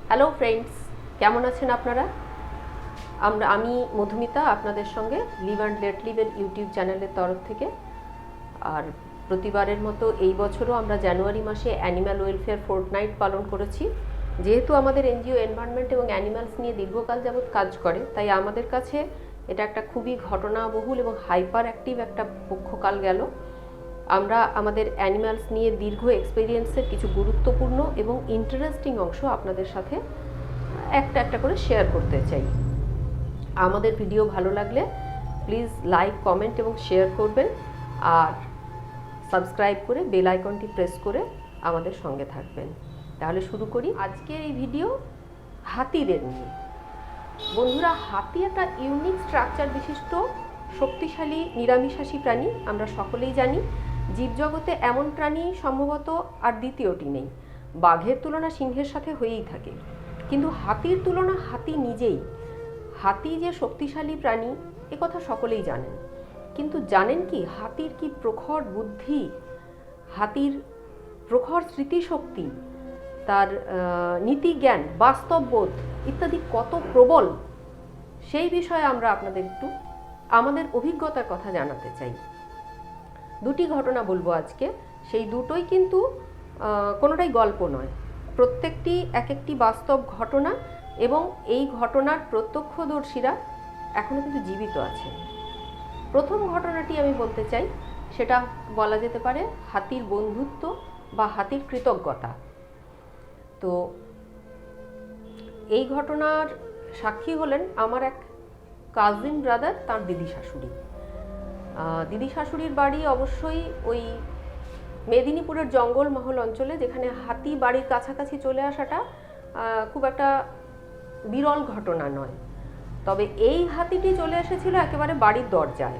Hello friends, কেমন আছেন আপনারা? আমি মধুমিতা আপনাদের সঙ্গে লিভ অ্যান্ড লেট লিভের ইউটিউব চ্যানেলের তরফ থেকে। আর প্রতিবারের মতো এই বছরও আমরা জানুয়ারি মাসে অ্যানিম্যাল ওয়েলফেয়ার ফোর্টনাইট পালন করেছি। যেহেতু আমাদের এনজিও এনভায়রনমেন্ট এবং অ্যানিম্যালস নিয়ে দীর্ঘকাল যাবৎ কাজ করে, তাই আমাদের কাছে এটা একটা খুবই ঘটনাবহুল এবং হাইপার অ্যাক্টিভ একটা পক্ষকাল গেল। আমরা আমাদের অ্যানিম্যালস নিয়ে দীর্ঘ এক্সপিরিয়েন্সের কিছু গুরুত্বপূর্ণ এবং ইন্টারেস্টিং অংশ আপনাদের সাথে একটা একটা করে শেয়ার করতে চাই। আমাদের ভিডিও ভালো লাগলে প্লিজ লাইক, কমেন্ট এবং শেয়ার করবেন, আর সাবস্ক্রাইব করে বেল আইকনটি প্রেস করে আমাদের সঙ্গে থাকবেন। তাহলে শুরু করি আজকের এই ভিডিও হাতিদের নিয়ে। বন্ধুরা, হাতি একটা ইউনিক স্ট্রাকচার বিশিষ্ট শক্তিশালী নিরামিষাশী প্রাণী। আমরা সকলেই জানি জীবজগতে এমন প্রাণী সম্ভবত আর দ্বিতীয়টি নেই। বাঘের তুলনা সিংহের সাথে হয়েই থাকে, কিন্তু হাতির তুলনা হাতি নিজেই। হাতি যে শক্তিশালী প্রাণী একথা সকলেই জানেন, কিন্তু জানেন কি হাতির কি প্রখর বুদ্ধি, হাতির প্রখর স্মৃতিশক্তি, তার নীতিজ্ঞান, বাস্তববোধ ইত্যাদি কত প্রবল, সেই বিষয়ে আমরা আপনাদের একটু আমাদের অভিজ্ঞতার কথা জানাতে চাই। দুটি ঘটনা বলবো আজকে, সেই দুটোই কিন্তু কোনোটাই গল্প নয়, প্রত্যেকটি এক একটি বাস্তব ঘটনা, এবং এই ঘটনার প্রত্যক্ষদর্শীরা এখনও কিন্তু জীবিত আছে। প্রথম ঘটনাটি আমি বলতে চাই, সেটা বলা যেতে পারে হাতির বন্ধুত্ব বা হাতির কৃতজ্ঞতা। তো এই ঘটনার সাক্ষী হলেন আমার এক কাজিন ব্রাদার, তার দিদি শাশুড়ি। দিদি শাশুড়ির বাড়ি অবশ্যই ওই মেদিনীপুরের জঙ্গলমহল অঞ্চলে, যেখানে হাতি বাড়ির কাছাকাছি চলে আসাটা খুব একটা বিরল ঘটনা নয়। তবে এই হাতিটি চলে এসেছিল একেবারে বাড়ির দরজায়।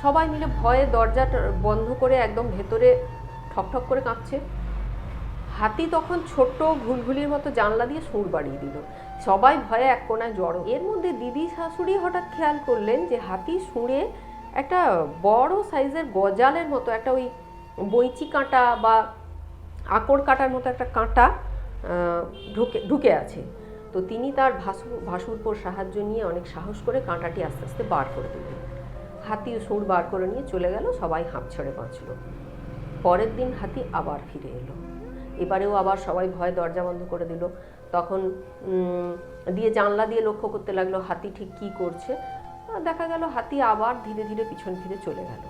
সবাই মিলে ভয়ে দরজা বন্ধ করে একদম ভেতরে ঠকঠক করে কাঁপছে। হাতি তখন ছোট্ট ঘুলঘুলির মতো জানলা দিয়ে সুর বাড়িয়ে দিল। সবাই ভয়ে এক কোণায় জড়ো। এর মধ্যে দিদি শাশুড়ি হঠাৎ খেয়াল করলেন যে হাতি সুরে একটা বড় সাইজের গজালের মতো একটা ওই বইচি কাঁটা বা আকড় কাটার মতো একটা কাঁটা ঢুকে আছে। তো তিনি তার ভাসুরপোর সাহায্য নিয়ে অনেক সাহস করে কাঁটাটি আস্তে আস্তে বার করে দিলেন। হাতি সুর বার করে নিয়ে চলে গেল, সবাই হাঁপ ছেড়ে বাঁচল। পরের দিন হাতি আবার ফিরে এলো। এবারেও আবার সবাই ভয়ে দরজা বন্ধ করে দিল। তখন জানলা দিয়ে লক্ষ্য করতে লাগলো হাতি ঠিক কী করছে। দেখা গেল হাতি আবার ধীরে ধীরে পিছন ফিরে চলে গেল।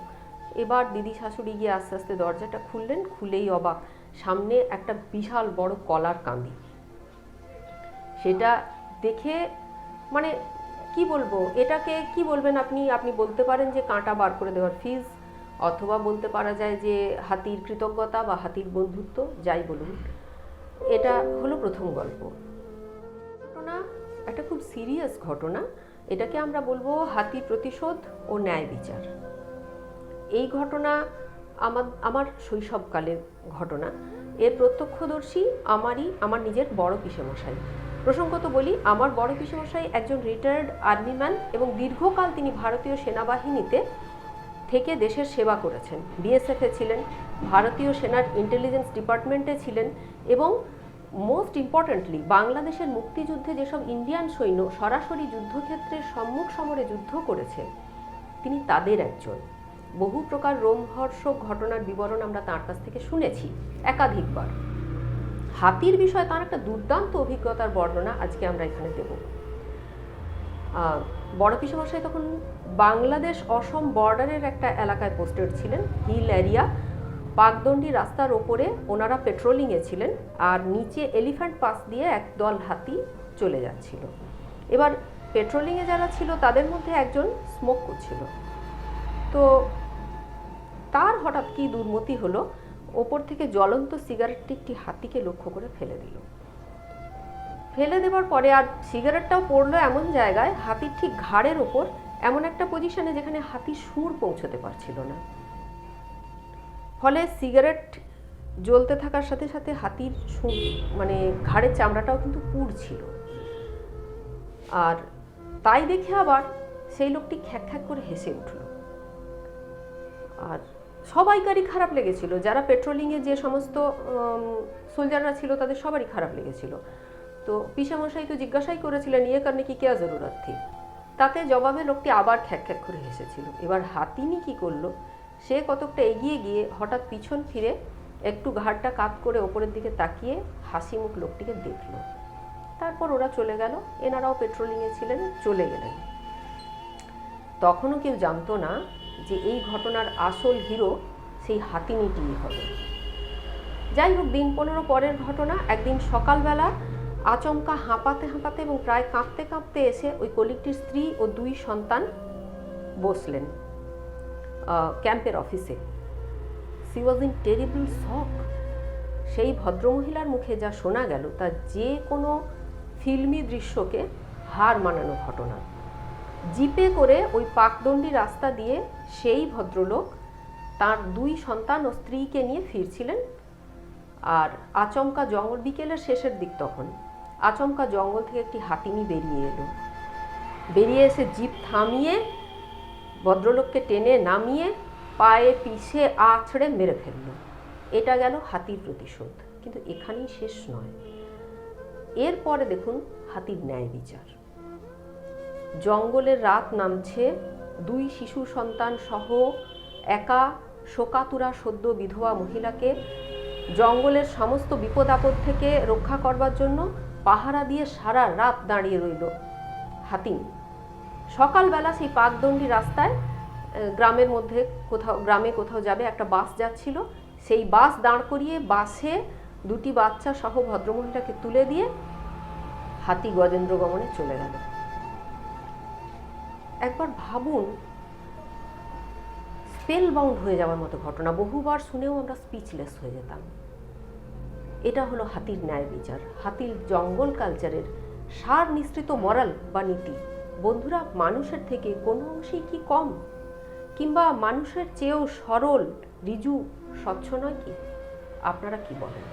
এবার দিদি শাশুড়ি গিয়ে আস্তে আস্তে দরজাটা খুললেন, খুলেই অবাক, সামনে একটা বিশাল বড় কলার কাঁদি। সেটা দেখে মানে কি বলবো, এটাকে কি বলবেন আপনি? আপনি বলতে পারেন যে কাঁটা বার করে দেওয়ার ফিজ, অথবা বলতে পারা যায় যে হাতির কৃতজ্ঞতা বা হাতির বন্ধুত্ব, যাই বলুন। এটা হলো প্রথম গল্প। ঘটনা একটা খুব সিরিয়াস ঘটনা। এটাকে আমরা বলবো হাতির প্রতিশোধ ও ন্যায় বিচার। এই ঘটনা আমার শৈশবকালের ঘটনা। এর প্রত্যক্ষদর্শী আমার নিজের বড় পিসেমশাই। প্রসঙ্গত বলি, আমার বড় পিসেমশাই একজন রিটায়ার্ড আর্মি ম্যান এবং দীর্ঘকাল তিনি ভারতীয় সেনাবাহিনীতে থেকে দেশের সেবা করেছেন। বিএসএফে ছিলেন, ভারতীয় সেনার ইন্টেলিজেন্স ডিপার্টমেন্টে ছিলেন, এবং মোস্ট ইম্পর্ট্যান্টলি বাংলাদেশের মুক্তিযুদ্ধে যেসব ইন্ডিয়ান সৈন্য সরাসরি যুদ্ধক্ষেত্রে সম্মুখ সমরে যুদ্ধ করেছে, তিনি তাদের একজন। বহু প্রকার রোমহর্ষক ঘটনার বিবরণ আমরা তাঁর কাছ থেকে শুনেছি একাধিকবার। হাতির বিষয়ে তার একটা দুর্দান্ত অভিজ্ঞতার বর্ণনা আজকে আমরা এখানে দেব। বড় পিসেমশাই তখন বাংলাদেশ অসম বর্ডারের একটা এলাকায় পোস্টেড ছিলেন, হিল এরিয়া। পাকদণ্ডী রাস্তার ওপরে ওনারা পেট্রোলিংয়ে ছিলেন, আর নিচে এলিফ্যান্ট পাস দিয়ে একদল হাতি চলে যাচ্ছিল। এবার পেট্রোলিংয়ে যারা ছিল তাদের মধ্যে একজন স্মোক করছিল। তো তার হঠাৎ কি দুর্মতি হলো, ওপর থেকে জ্বলন্ত সিগারেটটি একটি হাতিকে লক্ষ্য করে ফেলে দিল। ফেলে দেওয়ার পরে আর সিগারেটটাও পড়লো এমন জায়গায়, হাতির ঠিক ঘাড়ের ওপর, এমন একটা পজিশনে যেখানে হাতি সুর পৌঁছতে পারছিল না। ফলে সিগারেট জ্বলতে থাকার সাথে সাথে হাতির সুর মানে ঘাড়ের চামড়াটাও কিন্তু পুড়ছিল। আর তাই দেখে আবার সেই লোকটি খ্যাক খ্যাক করে হেসে উঠল। আর সবাইকারই খারাপ লেগেছিল, যারা পেট্রোলিংয়ে যে সমস্ত সোলজাররা ছিল তাদের সবারই খারাপ লেগেছিল। তো পিসেমশাই তো জিজ্ঞাসাই করেছিলেন ইয়ে করনে কি কেয়া জরুরত থি, তাতে জবাবে লোকটি আবার খ্যাক খ্যাক করে হেসেছিল। এবার হাতিনি কি করলো, সে কতকটা এগিয়ে গিয়ে হঠাৎ পিছন ফিরে একটু ঘাড়টা কাত করে ওপরের দিকে তাকিয়ে হাসি মুখ লোকটিকে দেখলো। তারপর ওরা চলে গেল, এনারাও পেট্রোলিংয়ে ছিলেন, চলে গেলেন। তখনও কেউ জানতো না যে এই ঘটনার আসল হিরো সেই হাতিনিটিই হবে। যাই হোক, দিন 15 পরের ঘটনা। একদিন সকালবেলা আচমকা হাঁপাতে হাঁপাতে এবং প্রায় কাঁপতে কাঁপতে এসে ওই কলিগটির স্ত্রী ও 2 সন্তান বসলেন ক্যাম্পের অফিসে। সি ওয়াজ ইন টেরিবল শক। সেই ভদ্রমহিলার মুখে যা শোনা গেল তা যে কোনো ফিল্মি দৃশ্যকে হার মানানো ঘটনা। জিপে করে ওই পাকদণ্ডী রাস্তা দিয়ে সেই ভদ্রলোক তার 2 সন্তান ও স্ত্রীকে নিয়ে ফিরছিলেন। আর আচমকা জঙ্গল, বিকেলের শেষের দিক তখন, আচমকা জঙ্গল থেকে একটি হাতিনি বেরিয়ে এলো। বেরিয়ে এসে জিপ থামিয়ে ভদ্রলোককে টেনে নামিয়ে পায়ে পিষে আছড়ে মেরে ফেলল। এটা গেল হাতির প্রতিশোধ। কিন্তু এখানেই শেষ নয়। এরপরে দেখুন হাতির ন্যায় বিচার। জঙ্গলের রাত নামছে, 2 শিশু সন্তান সহ একা শোকাতুরা সদ্য বিধবা মহিলাকে জঙ্গলের সমস্ত বিপদ আপদ থেকে রক্ষা করবার জন্য পাহারা দিয়ে সারা রাত দাঁড়িয়ে রইল হাতিনি। সকালবেলা সেই পাকদণ্ডী রাস্তায় গ্রামে কোথাও যাবে, একটা বাস যাচ্ছিল, সেই বাস দাঁড় করিয়ে বাসে 2টি বাচ্চা সহ ভদ্রমহিলাকে তুলে দিয়ে হাতি গজেন্দ্র গমনে চলে গেল। একবার ভাবুন, স্পেল বাউন্ড হয়ে যাওয়ার মতো ঘটনা। বহুবার শুনেও আমরা স্পিচলেস হয়ে যেতাম। এটা হলো হাতির ন্যায় বিচার, হাতির জঙ্গল কালচারের সার নিঃসৃত মরাল বা নীতি। বন্ধুরা, মানুষের থেকে কোনো অংশেই কি কম, কিংবা মানুষের চেয়েও সরল, ঋজু, স্বচ্ছ নয় কি? আপনারা কি বলেন?